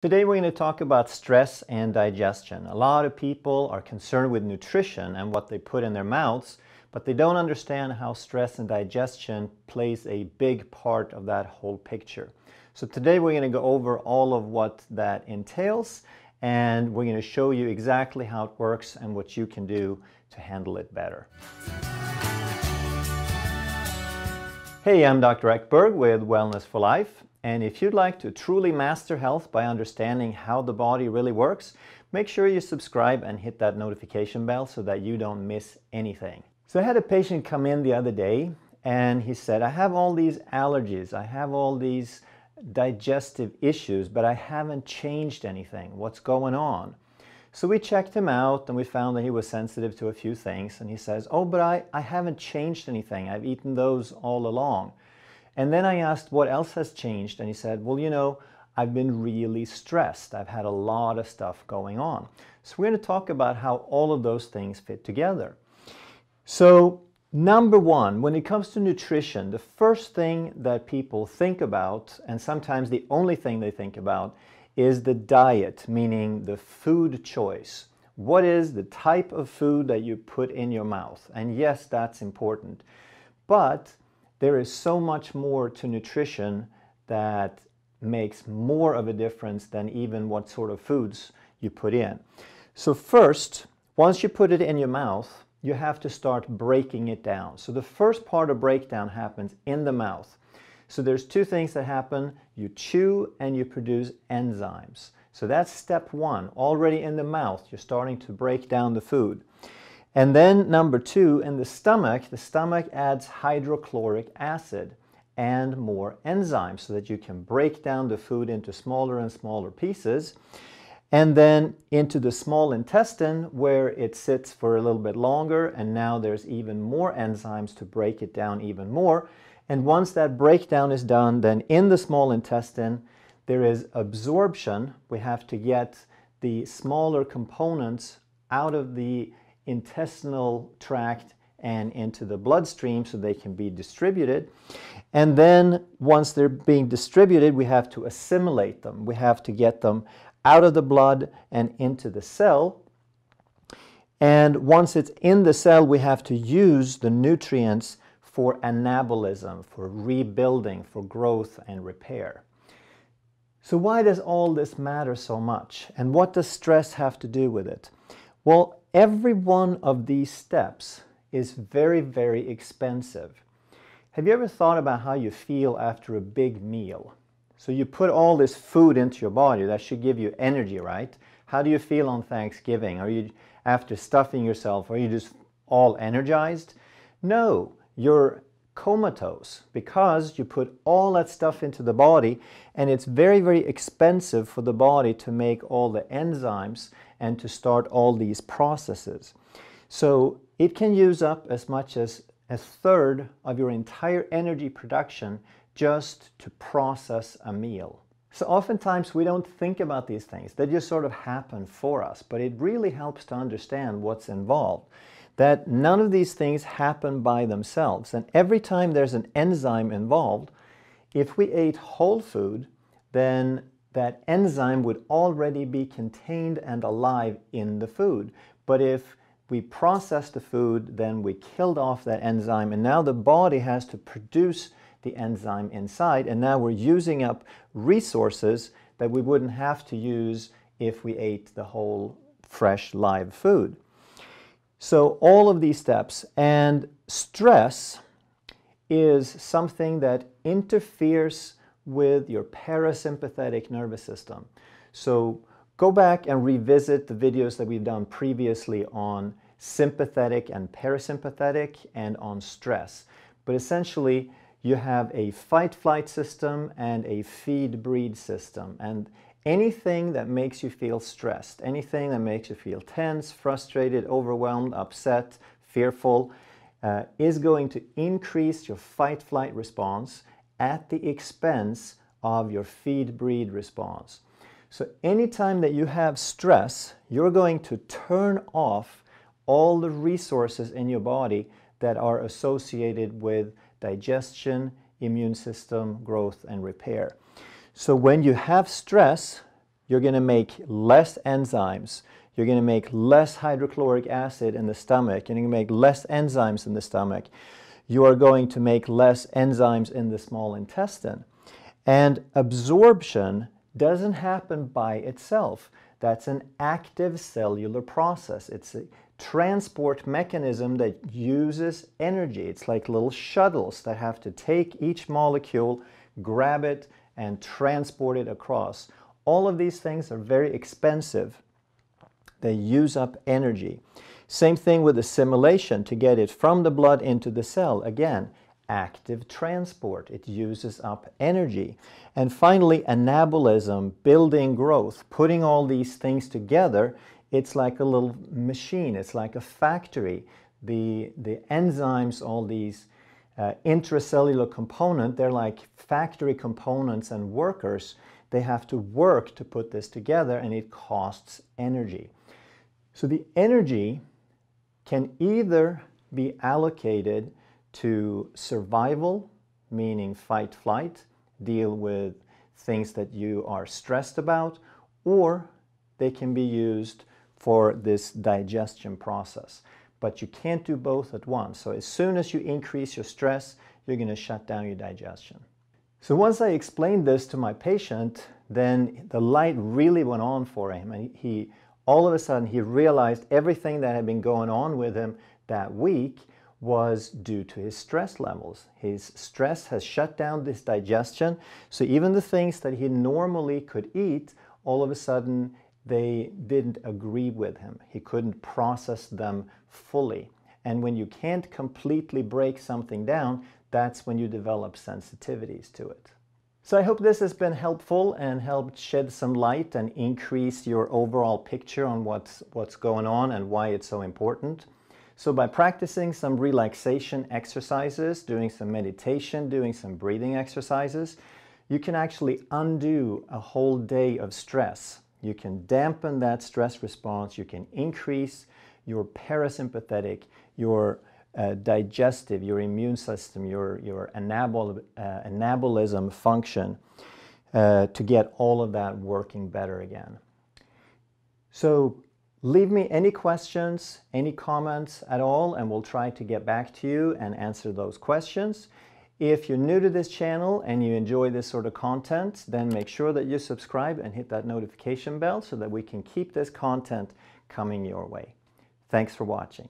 Today we're going to talk about stress and digestion. A lot of people are concerned with nutrition and what they put in their mouths, but they don't understand how stress and digestion plays a big part of that whole picture. So today we're going to go over all of what that entails, and we're going to show you exactly how it works and what you can do to handle it better. Hey, I'm Dr. Ekberg with Wellness for Life. And if you'd like to truly master health by understanding how the body really works, make sure you subscribe and hit that notification bell so that you don't miss anything. So I had a patient come in the other day and he said, I have all these allergies, I have all these digestive issues, but I haven't changed anything. What's going on? So we checked him out and we found that he was sensitive to a few things, and he says, oh, but I haven't changed anything. I've eaten those all along. And then I asked what else has changed, and he said, well, you know, I've been really stressed. I've had a lot of stuff going on. So we're going to talk about how all of those things fit together. So number one, when it comes to nutrition, the first thing that people think about, and sometimes the only thing they think about, is the diet, meaning the food choice. What is the type of food that you put in your mouth? And yes, that's important. But there is so much more to nutrition that makes more of a difference than even what sort of foods you put in. So first, once you put it in your mouth, you have to start breaking it down. So the first part of breakdown happens in the mouth. So there's two things that happen. You chew and you produce enzymes. So that's step one. Already in the mouth, you're starting to break down the food. And then number two, in the stomach adds hydrochloric acid and more enzymes so that you can break down the food into smaller and smaller pieces. And then into the small intestine, where it sits for a little bit longer, and now there's even more enzymes to break it down even more. And once that breakdown is done, then in the small intestine there is absorption. We have to get the smaller components out of the intestinal tract and into the bloodstream so they can be distributed. And then once they're being distributed, we have to assimilate them. We have to get them out of the blood and into the cell. And once it's in the cell, we have to use the nutrients for anabolism, for rebuilding, for growth and repair. So why does all this matter so much? And what does stress have to do with it? Well, every one of these steps is very, very expensive. Have you ever thought about how you feel after a big meal? So you put all this food into your body, that should give you energy, right? How do you feel on Thanksgiving? Are you, after stuffing yourself, are you just all energized? No, you're comatose because you put all that stuff into the body, and it's very, very expensive for the body to make all the enzymes and to start all these processes. So it can use up as much as a third of your entire energy production just to process a meal. So oftentimes we don't think about these things. They just sort of happen for us, but it really helps to understand what's involved. That none of these things happen by themselves. And every time there's an enzyme involved, if we ate whole food, then that enzyme would already be contained and alive in the food. But if we processed the food, then we killed off that enzyme, and now the body has to produce the enzyme inside, and now we're using up resources that we wouldn't have to use if we ate the whole fresh live food. So all of these steps, and stress is something that interferes with your parasympathetic nervous system. So go back and revisit the videos that we've done previously on sympathetic and parasympathetic and on stress. But essentially, you have a fight-flight system and a feed-breed system. And anything that makes you feel stressed, anything that makes you feel tense, frustrated, overwhelmed, upset, fearful, is going to increase your fight-flight response at the expense of your feed-breed response. So anytime that you have stress, you're going to turn off all the resources in your body that are associated with digestion, immune system, growth, and repair. So when you have stress, you're going to make less enzymes. You're going to make less hydrochloric acid in the stomach. You're going to make less enzymes in the stomach. You are going to make less enzymes in the small intestine. And absorption doesn't happen by itself. That's an active cellular process. It's a transport mechanism that uses energy. It's like little shuttles that have to take each molecule, grab it, and transport it across. All of these things are very expensive. They use up energy. Same thing with assimilation, to get it from the blood into the cell. Again, active transport. It uses up energy. And finally, anabolism, building growth, putting all these things together. It's like a little machine. It's like a factory. The enzymes, all these intracellular components, they're like factory components and workers. They have to work to put this together, and it costs energy. So the energy can either be allocated to survival, meaning fight, flight, deal with things that you are stressed about, or they can be used for this digestion process. But you can't do both at once. So as soon as you increase your stress, you're going to shut down your digestion. So once I explained this to my patient, then the light really went on for him. And all of a sudden, he realized everything that had been going on with him that week was due to his stress levels. His stress has shut down this digestion. So even the things that he normally could eat, all of a sudden, they didn't agree with him. He couldn't process them fully. And when you can't completely break something down, that's when you develop sensitivities to it. So I hope this has been helpful and helped shed some light and increase your overall picture on what's going on and why it's so important. So by practicing some relaxation exercises, doing some meditation, doing some breathing exercises, you can actually undo a whole day of stress. You can dampen that stress response. You can increase your parasympathetic, your digestive, your immune system, your anabolism function to get all of that working better again. So leave me any questions, any comments at all, and we'll try to get back to you and answer those questions. If you're new to this channel and you enjoy this sort of content, then make sure that you subscribe and hit that notification bell so that we can keep this content coming your way. Thanks for watching.